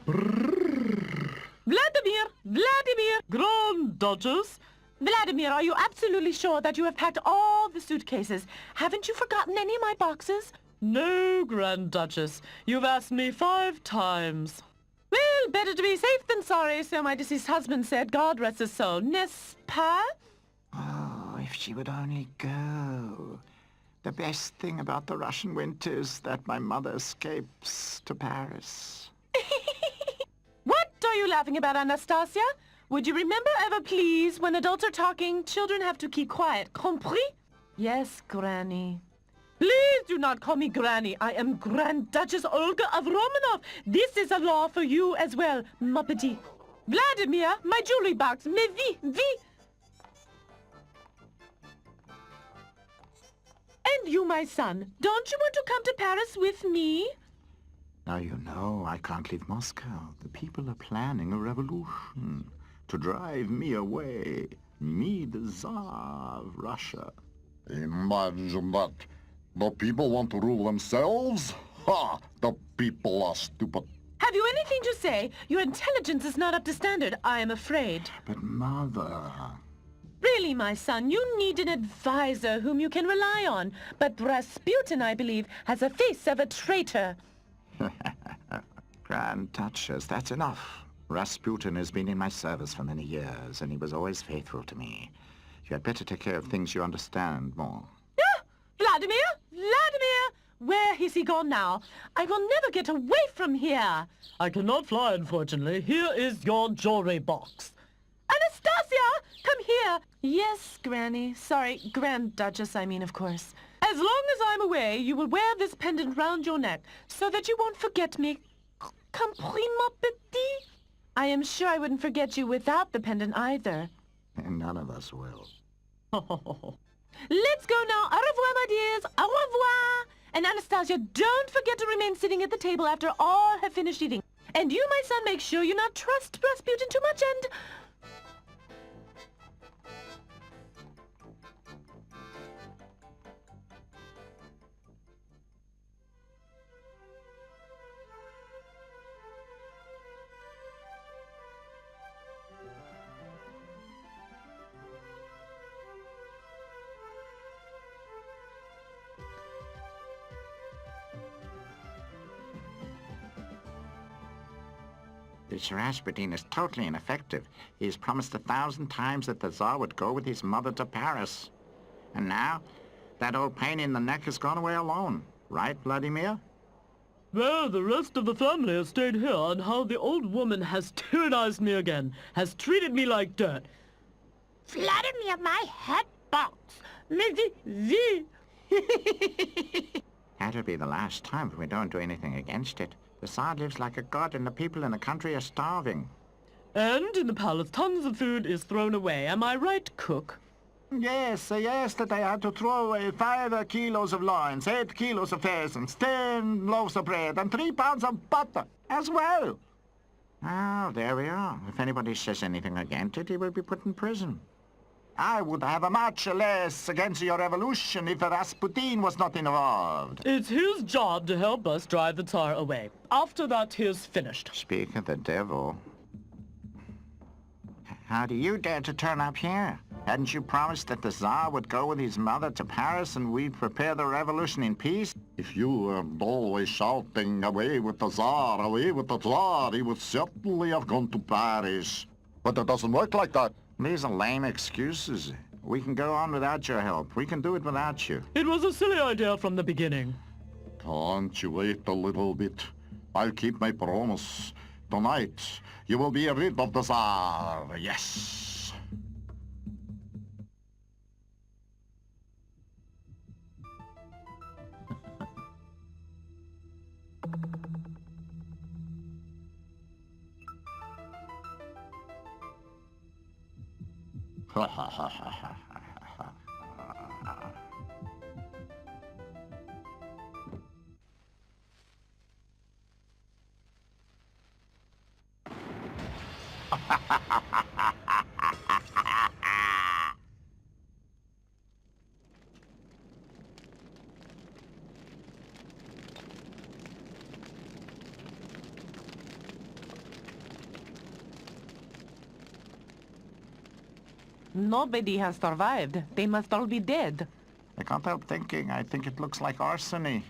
Vladimir, Grand Duchess. Vladimir, are you absolutely sure that you have packed all the suitcases? Haven't you forgotten any of my boxes? No, Grand Duchess. You've asked me 5 times. Well, better to be safe than sorry, so my deceased husband said. God rest his soul. N'est-ce pas? Oh, if she would only go. The best thing about the Russian winter is that my mother escapes to Paris. What are you laughing about, Anastasia? Would you remember ever, please, when adults are talking, children have to keep quiet. Compris? Yes, Granny. Please do not call me Granny. I am Grand Duchess Olga of Romanov. This is a law for you as well, ma petite. Vladimir, my jewelry box. Mais vite. And you, my son, don't you want to come to Paris with me? Now you know I can't leave Moscow. The people are planning a revolution to drive me away. Me, the Tsar of Russia. Imagine that. The people want to rule themselves? Ha! The people are stupid. Have you anything to say? Your intelligence is not up to standard, I am afraid. But Mother... Really, my son, you need an advisor whom you can rely on. But Rasputin, I believe, has a face of a traitor. Grand Duchess, that's enough. Rasputin has been in my service for many years, and he was always faithful to me. You had better take care of things you understand more. Ah! Vladimir! Where is he gone now? I will never get away from here. I cannot fly, unfortunately. Here is your jewelry box. Anastasia! Come here! Yes, Granny. Sorry, Grand Duchess, I mean, of course. As long as I'm away, you will wear this pendant round your neck, so that you won't forget me. Compris, ma petite? I am sure I wouldn't forget you without the pendant either. And none of us will. Let's go now. Au revoir, my dears. Au revoir. And Anastasia, don't forget to remain sitting at the table after all have finished eating. And you, my son, make sure you not trust Rasputin too much and... This Rasputin is totally ineffective. He has promised 1,000 times that the Tsar would go with his mother to Paris. And now, that old pain in the neck has gone away alone. Right, Vladimir? Well, the rest of the family has stayed here, and how the old woman has tyrannized me again, has treated me like dirt. Vladimir, my hat box. That'll be the last time if we don't do anything against it. The Tsar lives like a god, and the people in the country are starving. And in the palace, tons of food is thrown away. Am I right, cook? Yes, yesterday I had to throw away 5 kilos of loins, 8 kilos of pheasants, 10 loaves of bread, and 3 pounds of butter as well. Oh, there we are. If anybody says anything against it, he will be put in prison. I would have a much less against your revolution if Rasputin was not involved. It's his job to help us drive the Tsar away. After that, he is finished. Speak of the devil. How do you dare to turn up here? Hadn't you promised that the Tsar would go with his mother to Paris and we'd prepare the revolution in peace? If you weren't always shouting, away with the Tsar, away with the Tsar, he would certainly have gone to Paris. But it doesn't work like that. These are lame excuses. We can go on without your help. We can do it without you. It was a silly idea from the beginning. Can't you wait a little bit? I'll keep my promise. Tonight, you will be rid of the Tsar, yes. Ha ha ha ha ha. Nobody has survived. They must all be dead. I can't help thinking. I think it looks like arsony.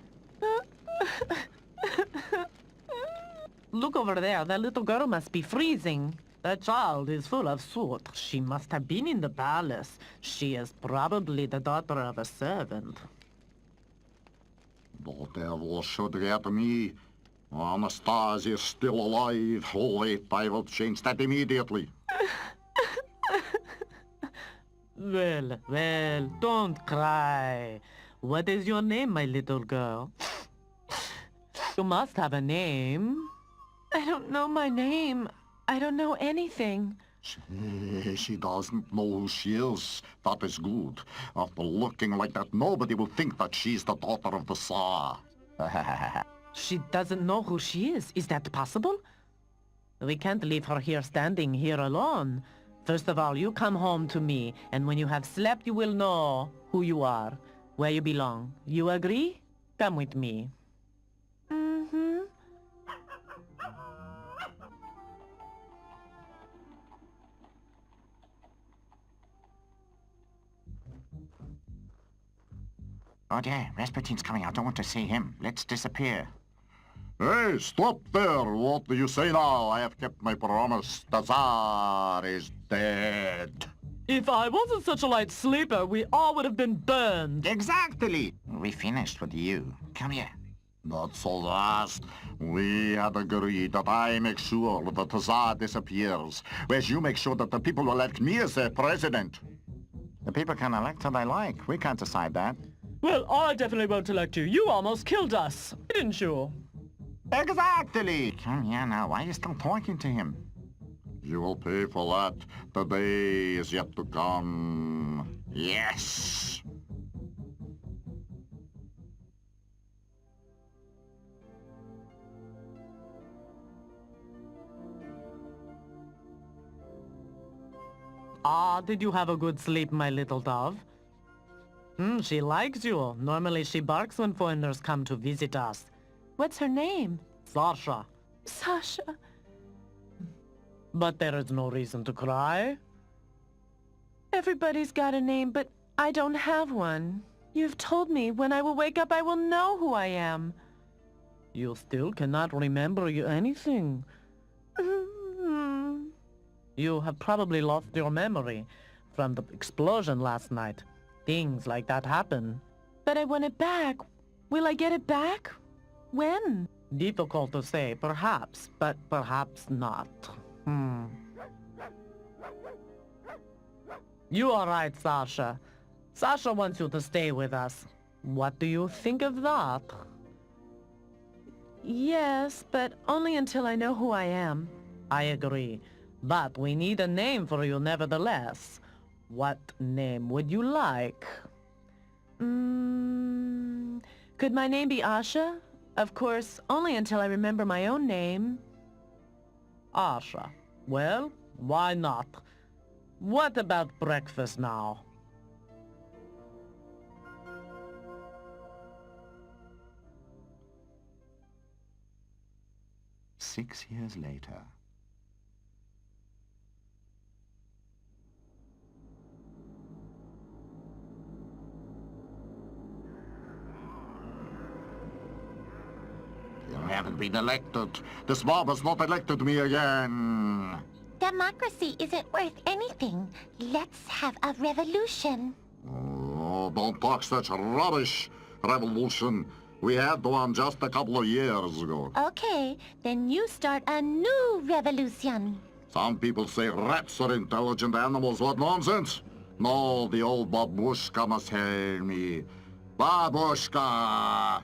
Look over there. That little girl must be freezing. That child is full of soot. She must have been in the palace. She is probably the daughter of a servant. The devil should get me. Anastasia is still alive. Wait, I will change that immediately. Well, don't cry. What is your name, my little girl? You must have a name. I don't know my name. I don't know anything. She doesn't know who she is. That is good. After looking like that, nobody will think that she's the daughter of the Tsar. She doesn't know who she is. Is that possible? We can't leave her here standing here alone. First of all, you come home to me, and when you have slept, you will know who you are, where you belong. You agree? Come with me. Mm-hmm. Oh dear, Rasputin's coming. I don't want to see him. Let's disappear. Hey, stop there! What do you say now? I have kept my promise. The Tsar is dead. If I wasn't such a light sleeper, we all would have been burned. Exactly. We finished with you. Come here. Not so fast. We had agreed that I make sure that the Tsar disappears, whereas you make sure that the people will elect me as their president. The people can elect who they like. We can't decide that. Well, I definitely won't elect you. You almost killed us, didn't you? Exactly. Come here now. Why are you still talking to him? You will pay for that. The day is yet to come. Yes! Ah, did you have a good sleep, my little dove? She likes you. Normally she barks when foreigners come to visit us. What's her name? Sasha. Sasha. But there is no reason to cry. Everybody's got a name, but I don't have one. You've told me when I will wake up I will know who I am. You still cannot remember anything. You have probably lost your memory from the explosion last night. Things like that happen. But I want it back. Will I get it back? When? Difficult to say, perhaps, but perhaps not. You are right, Sasha. Sasha wants you to stay with us. What do you think of that? Yes, but only until I know who I am. I agree. But we need a name for you nevertheless. What name would you like? Could my name be Asha? Of course, only until I remember my own name. Asha. Well, why not? What about breakfast now? Six years later. You haven't been elected. This mob has not elected me again. Democracy isn't worth anything. Let's have a revolution. Oh, don't talk such rubbish. Revolution. We had one just a couple of years ago. Okay, then you start a new revolution. Some people say rats are intelligent animals. What nonsense? No, the old babushka must hear me. Babushka!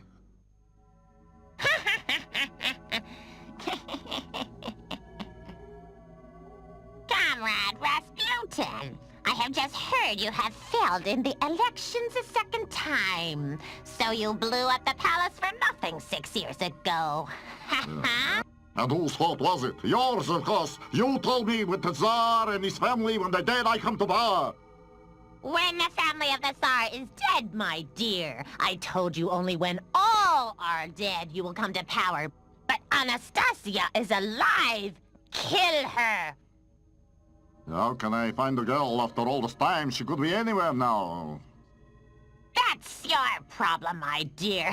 Comrade Rasputin, I have just heard you have failed in the elections a second time. So you blew up the palace for nothing 6 years ago. And whose fault was it? Yours, of course. You told me with the Tsar and his family when they're dead, I come to power. When the family of the Tsar is dead, my dear. I told you only when all are dead you will come to power. But Anastasia is alive. Kill her. How can I find the girl after all this time? She could be anywhere now. That's your problem, my dear.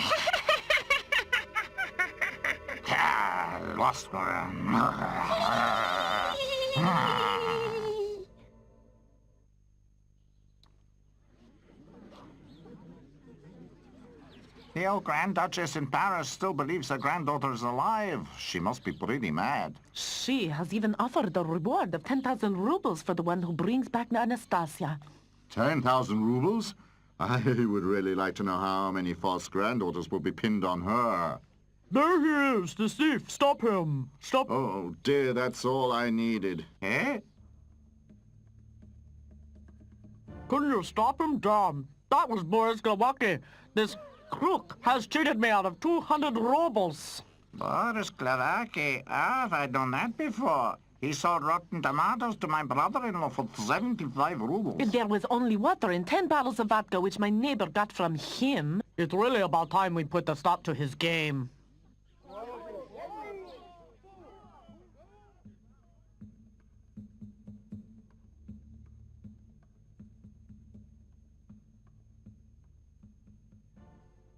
Lost her. The old Grand Duchess in Paris still believes her granddaughter is alive. She must be pretty mad. She has even offered a reward of 10,000 rubles for the one who brings back Anastasia. 10,000 rubles? I would really like to know how many false granddaughters will be pinned on her. There he is, the thief. Stop him. Stop. Oh, dear, that's all I needed. Eh? Couldn't you stop him, Dom? That was Boris Glowacki. This crook has cheated me out of 200 rubles. Boris Glowacki. Have I done that before? He sold rotten tomatoes to my brother-in-law for 75 rubles. There was only water and 10 bottles of vodka, which my neighbor got from him. It's really about time we put a stop to his game.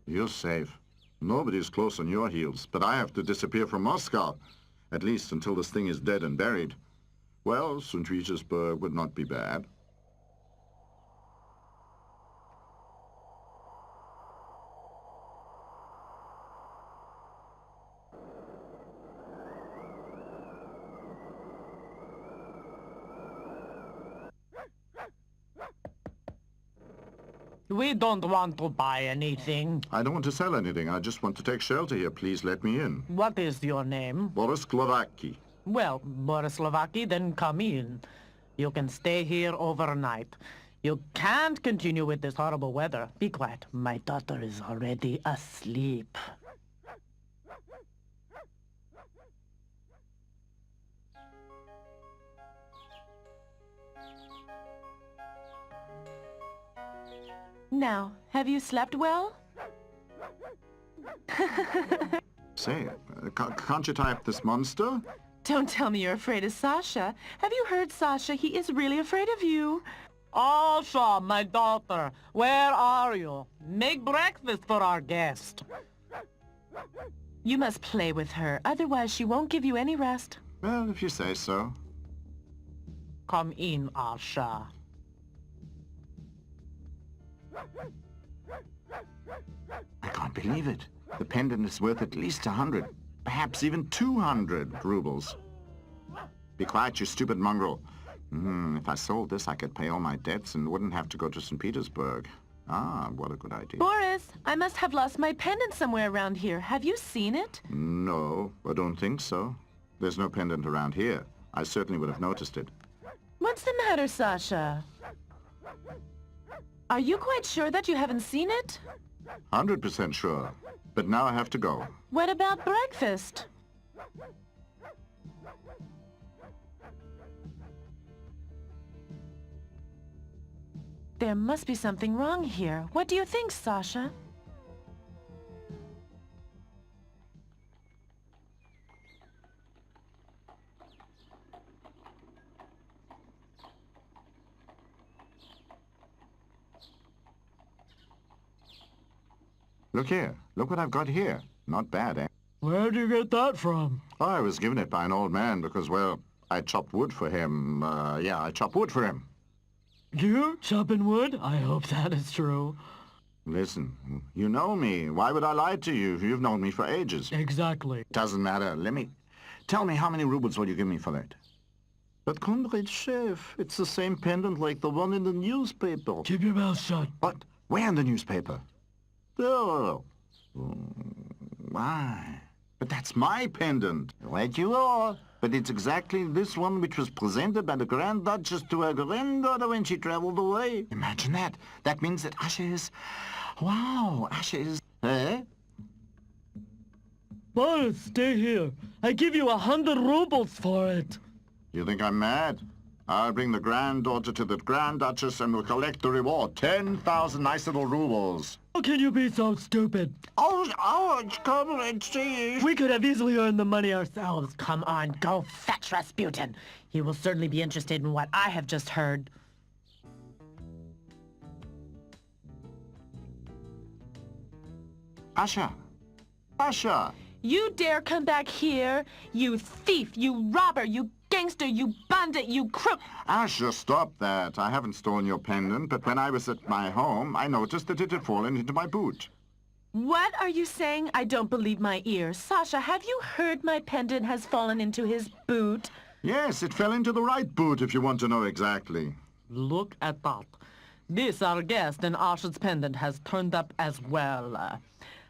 You're safe. Nobody's close on your heels, but I have to disappear from Moscow. At least until this thing is dead and buried. Well, St. Petersburg would not be bad. We don't want to buy anything. I don't want to sell anything. I just want to take shelter here. Please let me in. What is your name? Boris Glowacki. Well, Boris Glowacki, then come in. You can stay here overnight. You can't continue with this horrible weather. Be quiet. My daughter is already asleep. Now, have you slept well? Say, can't you tie up this monster? Don't tell me you're afraid of Sasha. Have you heard, Sasha? He is really afraid of you. Asha, my daughter, where are you? Make breakfast for our guest. You must play with her, otherwise she won't give you any rest. Well, if you say so. Come in, Asha. I can't believe it. The pendant is worth at least 100, perhaps even 200 rubles. Be quiet, you stupid mongrel. If I sold this, I could pay all my debts and wouldn't have to go to St. Petersburg. Ah, what a good idea. Boris, I must have lost my pendant somewhere around here. Have you seen it? No, I don't think so. There's no pendant around here. I certainly would have noticed it. What's the matter, Sasha? Are you quite sure that you haven't seen it? 100% sure. But now I have to go. What about breakfast? There must be something wrong here. What do you think, Sasha? Look here. Look what I've got here. Not bad, eh? Where'd you get that from? Oh, I was given it by an old man because, well, I chopped wood for him. Yeah, I chopped wood for him. You chopping wood? I hope that is true. Listen, you know me. Why would I lie to you? You've known me for ages. Exactly. Doesn't matter. Tell me how many rubles will you give me for that? But Comrade Chef, it's the same pendant like the one in the newspaper. Keep your mouth shut. What? Where in the newspaper? Oh. Why? But that's my pendant. Right you are. But it's exactly this one which was presented by the Grand Duchess to her granddaughter when she traveled away. Imagine that. That means that Asha is... Wow, Asha is... Eh? Boris, stay here. I give you 100 rubles for it. You think I'm mad? I'll bring the granddaughter to the Grand Duchess and we'll collect the reward. 10,000 nice little rubles. How can you be so stupid? Come and see. We could have easily earned the money ourselves. Come on, go fetch Rasputin. He will certainly be interested in what I have just heard. Asha! Asha! You dare come back here? You thief, you robber, you gangster, you bandit, you crook! Asha, stop that. I haven't stolen your pendant, but when I was at my home, I noticed that it had fallen into my boot. What are you saying? I don't believe my ears. Sasha, have you heard my pendant has fallen into his boot? Yes, it fell into the right boot, if you want to know exactly. Look at that. This, our guest, and Asha's pendant has turned up as well.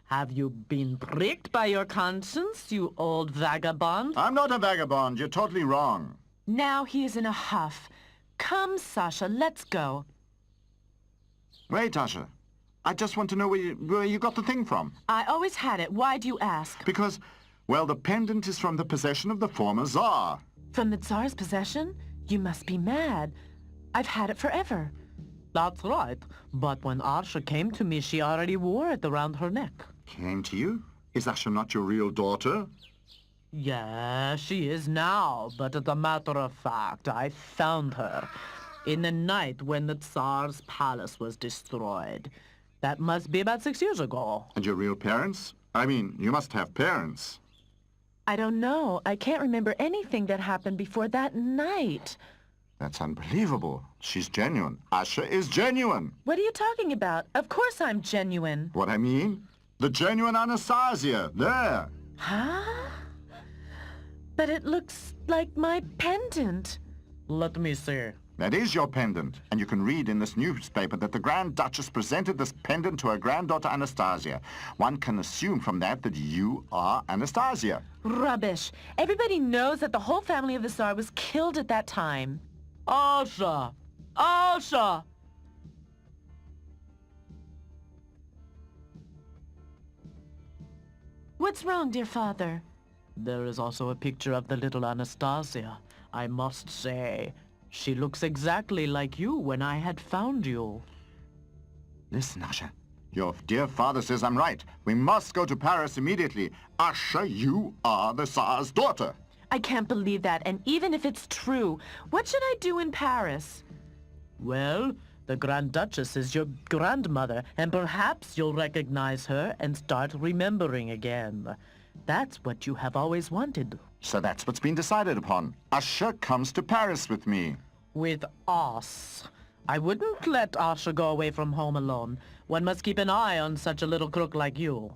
Have you been pricked by your conscience, you old vagabond? I'm not a vagabond. You're totally wrong. Now he is in a huff. Come, Sasha, let's go. Wait, Asha. I just want to know where you got the thing from. I always had it. Why do you ask? Because, well, the pendant is from the possession of the former Tsar. From the Tsar's possession? You must be mad. I've had it forever. That's right. But when Asha came to me, she already wore it around her neck. Came to you? Is Asha not your real daughter? Yeah, she is now, but as a matter of fact, I found her in the night when the Tsar's palace was destroyed. That must be about 6 years ago. And your real parents? I mean, you must have parents. I don't know. I can't remember anything that happened before that night. That's unbelievable. She's genuine. Asha is genuine. What are you talking about? Of course I'm genuine. What I mean? The genuine Anastasia. There. Huh? But it looks like my pendant. Let me see. That is your pendant, and you can read in this newspaper that the Grand Duchess presented this pendant to her granddaughter Anastasia. One can assume from that that you are Anastasia. Rubbish. Everybody knows that the whole family of the Tsar was killed at that time. Asha! Asha! What's wrong, dear father? There is also a picture of the little Anastasia. I must say, she looks exactly like you when I had found you. Listen, Asha. Your dear father says I'm right. We must go to Paris immediately. Asha, you are the Tsar's daughter. I can't believe that, and even if it's true, what should I do in Paris? Well, the Grand Duchess is your grandmother, and perhaps you'll recognize her and start remembering again. That's what you have always wanted. So that's what's been decided upon. Asha comes to Paris with me. With us. I wouldn't let Asha go away from home alone. One must keep an eye on such a little crook like you.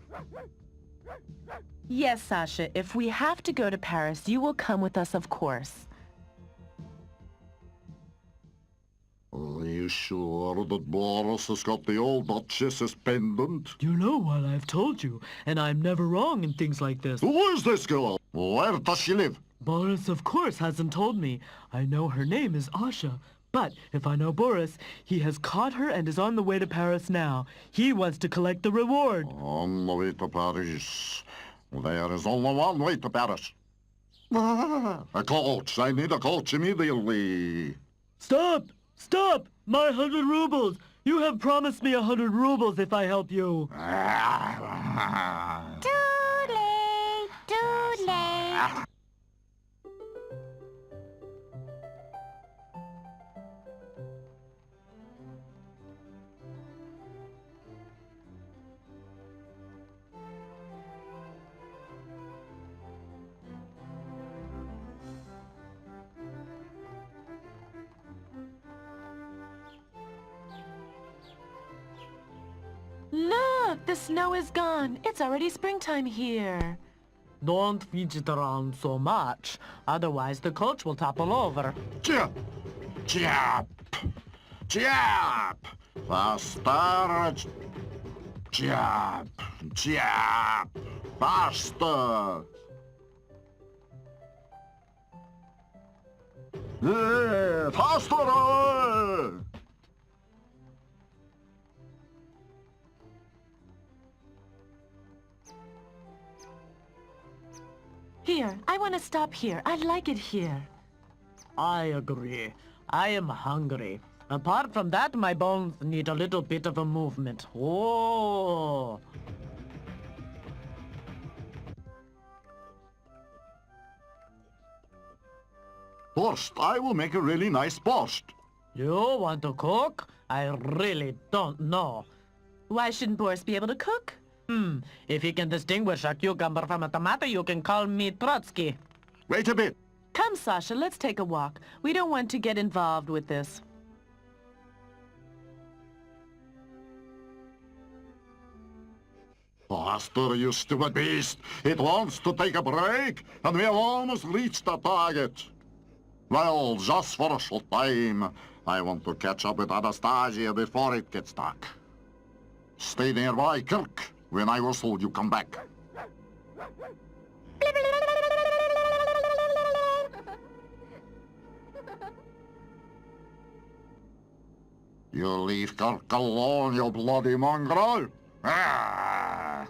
Yes, Sasha, if we have to go to Paris, you will come with us, of course. Are you sure that Boris has got the old Duchess's pendant? You know what I've told you, and I'm never wrong in things like this. Who is this girl? Where does she live? Boris, of course, hasn't told me. I know her name is Asha. But if I know Boris, he has caught her and is on the way to Paris now. He wants to collect the reward. On the way to Paris. There is only one way to Paris. A coach. I need a coach immediately. Stop! Stop! My 100 rubles! You have promised me 100 rubles if I help you. Too late, too late. Look, the snow is gone. It's already springtime here. Don't fidget around so much. Otherwise, the coach will topple over. Jap! Jap! Jap! Faster! Jap! Jap! Faster! Faster! Here, I want to stop here. I like it here. I agree. I am hungry. Apart from that, my bones need a little bit of a movement. Oh! Borscht. I will make a really nice borscht. You want to cook? I really don't know. Why shouldn't Boris be able to cook? If you can distinguish a cucumber from a tomato, you can call me Trotsky. Wait a bit. Come, Sasha, let's take a walk. We don't want to get involved with this. Faster, you stupid beast. It wants to take a break, and we have almost reached the target. Well, just for a short time. I want to catch up with Anastasia before it gets dark. Stay nearby, Kirk. When I whistle, you come back. You leave Kirk alone, you bloody mongrel. Ah!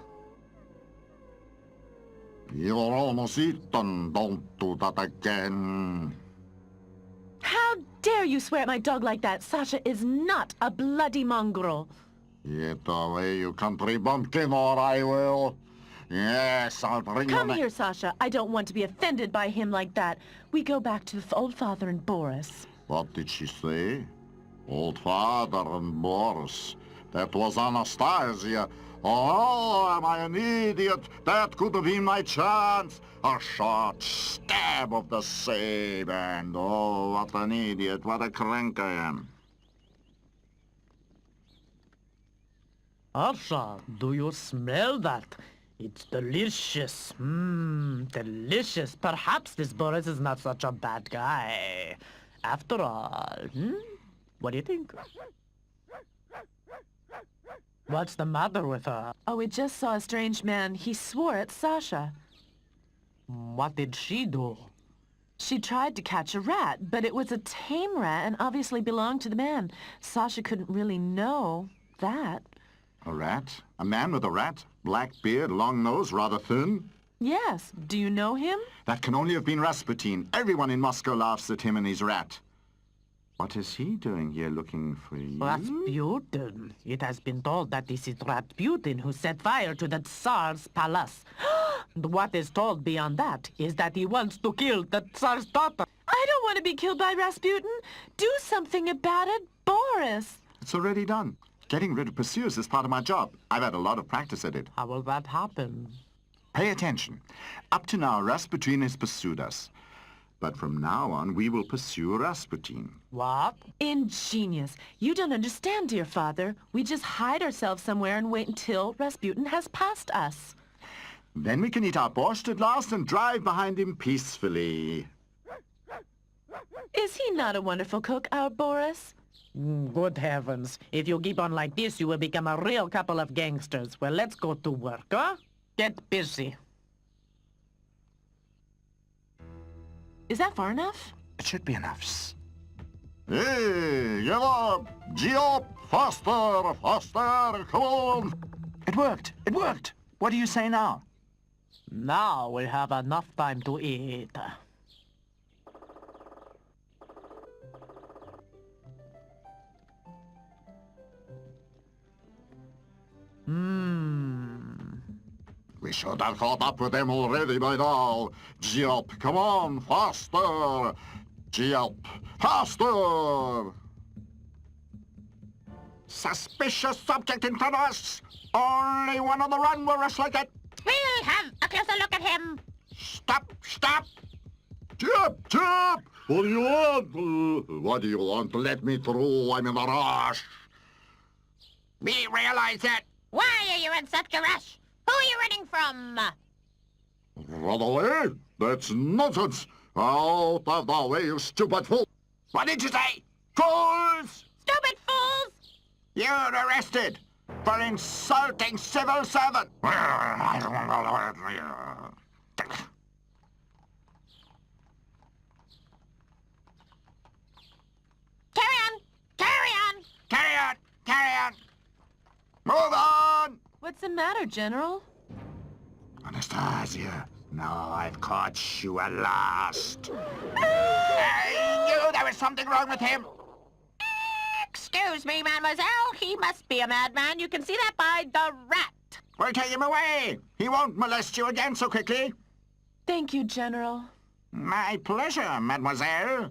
You're almost eaten. Don't do that again. How dare you swear at my dog like that? Sasha is not a bloody mongrel. Get away, you country bumpkin, or I will. Yes, I'll bring Come you... here, Sasha. I don't want to be offended by him like that. We go back to the old father and Boris. What did she say? Old father and Boris. That was Anastasia. Oh, am I an idiot? That could have been my chance. A short stab of the same, and oh, what an idiot, what a crank I am. Arsha, do you smell that? It's delicious. Delicious. Perhaps this Boris is not such a bad guy. After all, What do you think? What's the matter with her? Oh, we just saw a strange man. He swore at Sasha. What did she do? She tried to catch a rat, but it was a tame rat and obviously belonged to the man. Sasha couldn't really know that. A rat? A man with a rat? Black beard, long nose, rather thin? Yes. Do you know him? That can only have been Rasputin. Everyone in Moscow laughs at him and his rat. What is he doing here looking for you? Rasputin. It has been told that this is Rasputin who set fire to the Tsar's palace. And what is told beyond that is that he wants to kill the Tsar's daughter. I don't want to be killed by Rasputin. Do something about it, Boris. It's already done. Getting rid of pursuers is part of my job. I've had a lot of practice at it. How will that happen? Pay attention. Up to now, Rasputin has pursued us. But from now on, we will pursue Rasputin. What? Ingenious. You don't understand, dear father. We just hide ourselves somewhere and wait until Rasputin has passed us. Then we can eat our borscht at last and drive behind him peacefully. Is he not a wonderful cook, our Boris? Good heavens. If you keep on like this, you will become a real couple of gangsters. Well, let's go to work, huh? Get busy. Is that far enough? It should be enough. Hey, get up! Gee up! Faster! Faster! Come on! It worked! It worked! What do you say now? Now we have enough time to eat. We should have caught up with them already by now. Gee up! Come on! Faster! Gee up! Faster! Suspicious subject in front of us! Only one on the run will rush like that! We'll have a closer look at him. Stop! Stop! Chip! Chip! What do you want? What do you want? Let me through. I'm in a rush. We realize it. Why are you in such a rush? Who are you running from? Run away? That's nonsense. Out of the way, you stupid fool. What did you say? Fools! Stupid fools! You're arrested for insulting civil servant. Carry on! Carry on! Carry on! Carry on! Move on! What's the matter, General? Anastasia, Now I've caught you at last. I knew there was something wrong with him. Excuse me, mademoiselle. He must be a madman. You can see that by the rat. Well, take him away. He won't molest you again so quickly. Thank you, General. My pleasure, mademoiselle.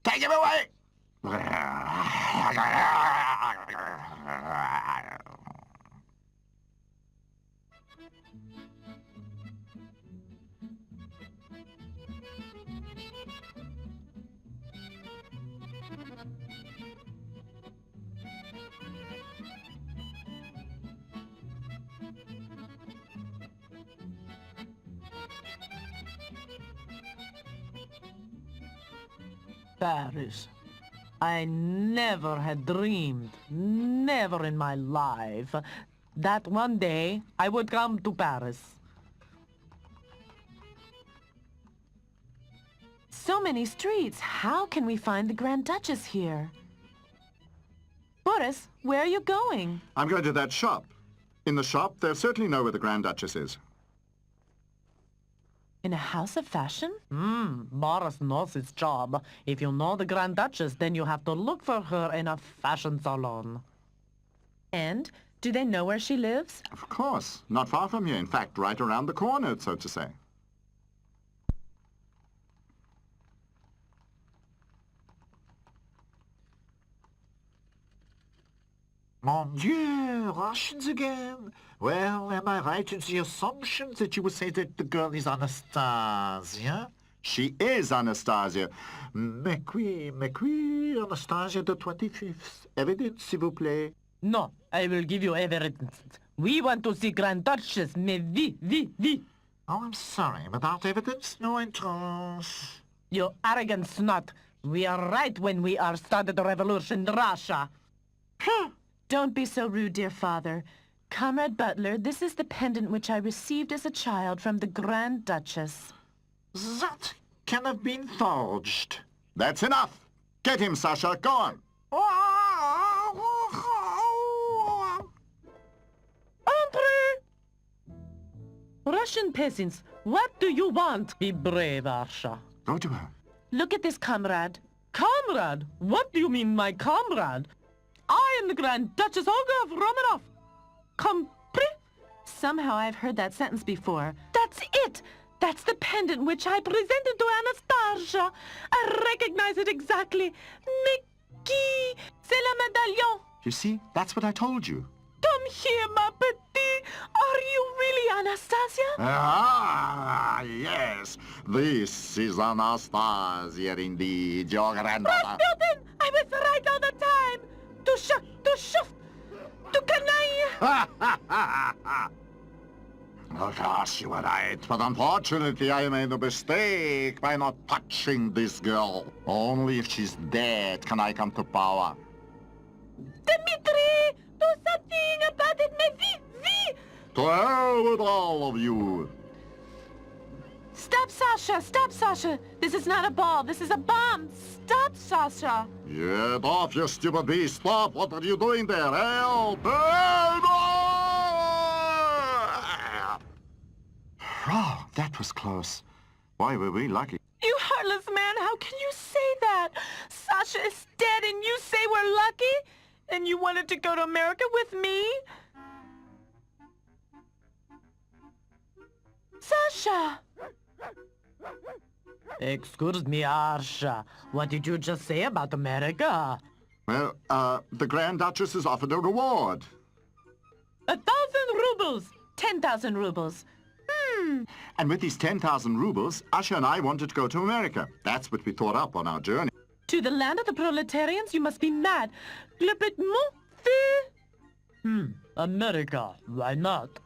Take him away. Paris. I never had dreamed, never in my life, that one day I would come to Paris. So many streets. How can we find the Grand Duchess here? Boris, where are you going? I'm going to that shop. In the shop, they'll certainly know where the Grand Duchess is. In a house of fashion? Boris knows his job. If you know the Grand Duchess, then you have to look for her in a fashion salon. And do they know where she lives? Of course. Not far from here. In fact, right around the corner, so to say. Mon Dieu, Russians again. Well, am I right in the assumption that you would say that the girl is Anastasia? She is Anastasia. Mais oui, Anastasia the 25th. Evidence, s'il vous plaît. No, I will give you evidence. We want to see Grand Duchess, mais vi. Oh, I'm sorry. Without evidence, no entrance. You arrogant snot. We are right when we are started the revolution in Russia. Don't be so rude, dear father. Comrade Butler, this is the pendant which I received as a child from the Grand Duchess. That can have been forged. That's enough. Get him, Sasha. Go on. Entree! Russian peasants, what do you want? Be brave, Arsha. Go to her. Look at this, comrade. Comrade? What do you mean, my comrade? I am the Grand Duchess Olga of Romanov. Compris? Somehow I've heard that sentence before. That's it! That's the pendant which I presented to Anastasia. I recognize it exactly. Mais qui? C'est la médaillon. You see? That's what I told you. Come here, ma petite. Are you really Anastasia? Ah, yes. This is Anastasia indeed, your granddaughter. Rasputin! I was right all the time. To shuf, to canaille. Of course, you were right, but unfortunately I made a mistake by not touching this girl. Only if she's dead can I come to power. Dmitri, do something about it, mais vite. To hell with all of you. Stop, Sasha. This is not a ball. This is a bomb. Stop, Sasha. Get off, you stupid beast. Stop. What are you doing there? Help! Help! Oh, that was close. Why were we lucky? You heartless man, how can you say that? Sasha is dead and you say we're lucky? And you wanted to go to America with me? Sasha! Excuse me, Arsha. What did you just say about America? Well, the Grand Duchess has offered a reward. 1,000 rubles. 10,000 rubles. And with these 10,000 rubles, Asha and I wanted to go to America. That's what we thought up on our journey. To the land of the proletarians? You must be mad. Complètement fou. America. Why not?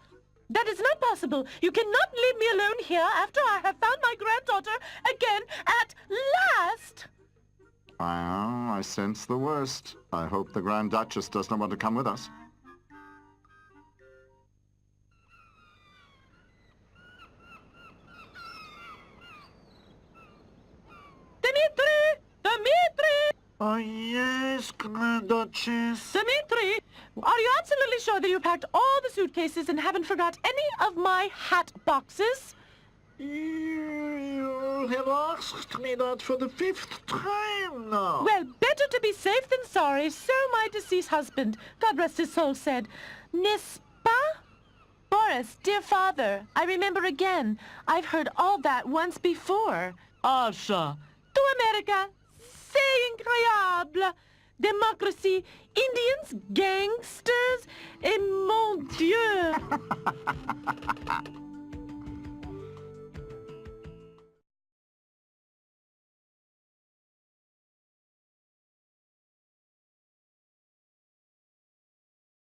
That is not possible. You cannot leave me alone here after I have found my granddaughter again at last. Well, I sense the worst. I hope the Grand Duchess does not want to come with us. Dmitri! Oh, yes, Grand Duchess. Dmitri, are you absolutely sure that you packed all the suitcases and haven't forgot any of my hat boxes? You have asked me that for the 5th time now. Well, better to be safe than sorry, so my deceased husband, God rest his soul, said. N'est-ce pas? Boris, dear father, I remember again. I've heard all that once before. Asha, to America, c'est incroyable. Democracy, Indians, gangsters, et mon Dieu.